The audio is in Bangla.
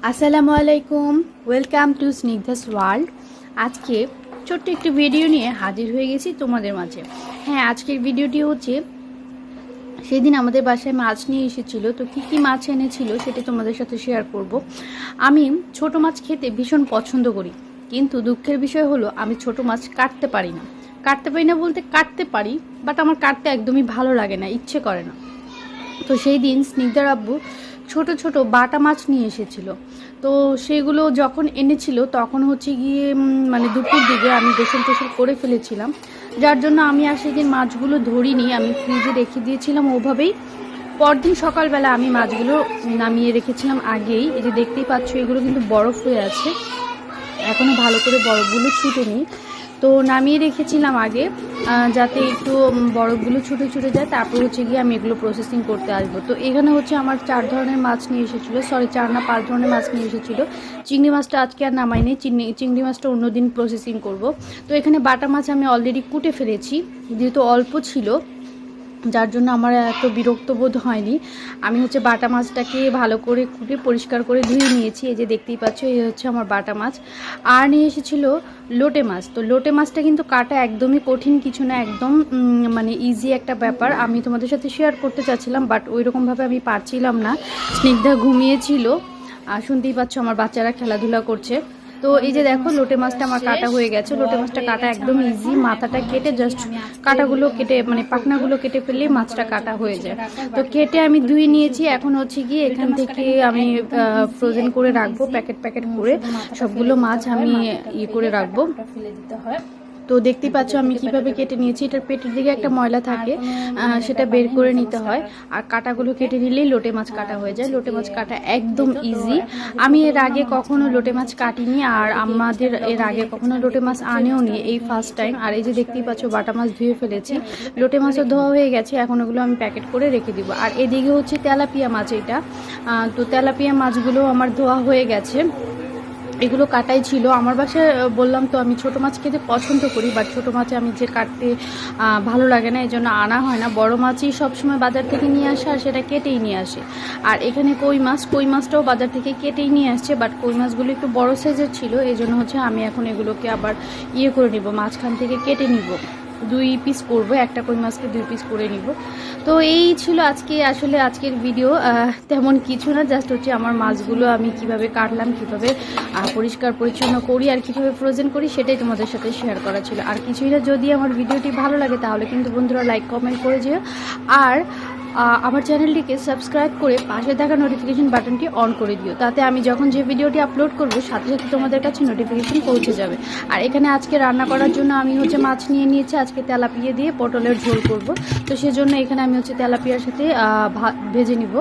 আসসালামু আলাইকুম, ওয়েলকাম টু স্নিগ্ধাস ওয়ার্ল্ড। আজকে ছোট্ট একটি ভিডিও নিয়ে হাজির হয়ে গেছি তোমাদের মাঝে। হ্যাঁ, আজকের ভিডিওটি হচ্ছে সেদিন আমাদের বাসায় মাছ নিয়ে এসেছিল, তো কী কী মাছ এনেছিল সেটি তোমাদের সাথে শেয়ার করব। আমি ছোট মাছ খেতে ভীষণ পছন্দ করি, কিন্তু দুঃখের বিষয় হলো আমি ছোট মাছ কাটতে পারি না। বলতে কাটতে পারি, বাট আমার কাটতে একদমই ভালো লাগে না, ইচ্ছে করে না। তো সেই দিন স্নিগ্ধার আব্বু ছোট ছোট বাটা মাছ নিয়ে এসেছিল। তো সেগুলো যখন এনেছিল তখন হচ্ছে গিয়ে মানে দুপুর দিকে আমি গোসল টোসল করে ফেলেছিলাম, যার জন্য আমি আর সেদিন মাছগুলো ধরিনি, আমি ফ্রিজে রেখে দিয়েছিলাম ওভাবেই। পরদিন সকালবেলা আমি মাছগুলো নামিয়ে রেখেছিলাম আগেই। এই যে দেখতেই পাচ্ছ, এগুলো কিন্তু বরফ হয়ে আছে, এখনও ভালো করে বরফগুলো ছুটেনি। তো নামিয়ে রেখেছিলাম আগে, যাতে একটু বরফগুলো ছুটে ছুটে যায়, তারপর হচ্ছে গিয়ে আমি এগুলো প্রসেসিং করতে আসবো। তো এখানে হচ্ছে আমার 4 ধরনের মাছ নিয়ে এসেছিলো, 4 না 5 ধরনের মাছ নিয়ে এসেছিলো। চিংড়ি মাছটা আজকে আর নামাইনি, চিংড়ি মাছটা অন্যদিন প্রসেসিং করব। তো এখানে বাটা মাছ আমি অলরেডি কুটে ফেলেছি, যেহেতু অল্প ছিল যার জন্য আমার এত বিরক্ত বোধ হয়নি। আমি হচ্ছে বাটা মাছটাকে ভালো করে কুটে পরিষ্কার করে ধুয়ে নিয়েছি। এই যে দেখতেই পাচ্ছ, এই হচ্ছে আমার বাটা মাছ। আর নিয়ে এসেছিলো লোটে মাছ। তো লোটে মাছটা কিন্তু কাটা একদমই কঠিন কিছু না, একদম মানে ইজি একটা ব্যাপার। আমি তোমাদের সাথে শেয়ার করতে চাচ্ছিলাম, বাট ওইরকমভাবে আমি পারছিলাম না। স্নিগ্ধা ঘুমিয়েছিল, আর শুনতেই পাচ্ছ আমার বাচ্চারা খেলাধুলা করছে। তো এই যে দেখো, লোটে মাছটা আমার কাটা হয়ে গেছে। লোটে মাছটা কাটা একদম ইজি, মাথাটা কেটে জাস্ট কাটাগুলো কেটে মানে পাখনাগুলো কেটে ফেললেই মাছটা কাটা হয়ে যায়। তো কেটে আমি ধুয়ে নিয়েছি। এখন হচ্ছে গিয়ে এখান থেকে আমি ফ্রোজেন করে রাখবো, প্যাকেট করে সবগুলো মাছ আমি ইয়ে করে রাখবো। ফেলে দিতে হয়। তো দেখতেই পাচ্ছ আমি কিভাবে কেটে নিয়েছি। এটার পেটের দিকে একটা ময়লা থাকে, সেটা বের করে নিতে হয়। আর কাটাগুলো কেটে নিলেই লোটে মাছ কাটা হয়ে যায়। লোটে মাছ কাটা একদম ইজি। আমি এর আগে কখনো লোটে মাছ কাটিনি, আর আমাদের এর আগে কখনো লোটে মাছ আনেও নি, এই ফার্স্ট টাইম। আর এই যে দেখতেই পাচ্ছ বাটা মাছ ধুয়ে ফেলেছি, লোটে মাছও ধোয়া হয়ে গেছে। এখন ওগুলো আমি প্যাকেট করে রেখে দিব। আর এদিকে হচ্ছে তেলাপিয়া মাছ, এটা তো তেলাপিয়া মাছগুলো আমার ধোয়া হয়ে গেছে, এগুলো কাটাই ছিল। আমার বাসায় বললাম তো আমি ছোটো মাছ খেতে পছন্দ করি, বাট ছোটো মাছে আমি যে কাটতে ভালো লাগে না, এই জন্য আনা হয় না। বড় মাছই সবসময় বাজার থেকে নিয়ে আসে, আর সেটা কেটেই নিয়ে আসে। আর এখানে কই মাছটাও বাজার থেকে কেটেই নিয়ে আসছে, বাট কই মাছগুলো একটু বড় সাইজের ছিল, এই জন্য হচ্ছে আমি এখন এগুলোকে আবার ইয়ে করে নিব, মাঝখান থেকে কেটে নিব। 2 পিস করবো, একটা কই মাছকে 2 পিস করে নিব। তো এই ছিল আজকের ভিডিও। তেমন কিছু না, জাস্ট হচ্ছে আমার মাছগুলো আমি কিভাবে কাটলাম, কিভাবে পরিষ্কার পরিচ্ছন্ন করি, আর কিভাবে ফ্রোজেন করি, সেটাই তোমাদের সাথে শেয়ার করা ছিল। আর কিছুই না, যদি আমার ভিডিওটি ভালো লাগে তাহলে কিন্তু বন্ধুরা লাইক কমেন্ট করে যেও। আর আমার চ্যানেলটিকে সাবস্ক্রাইব করে পাশে থাকা নোটিফিকেশন বাটনটি অন করে দিও, তাতে আমি যখন যে ভিডিওটি আপলোড করব সাথে সাথে তোমাদের কাছে নোটিফিকেশন পৌঁছে যাবে। আর এখানে আজকে রান্না করার জন্য আমি হচ্ছে মাছ নিয়ে নিয়েছি, আজকে তেলাপিয়া দিয়ে পটলের ঝোল করব। তো সেজন্য এখানে আমি হচ্ছে তেলাপিয়ার সাথে ভেজে নিব।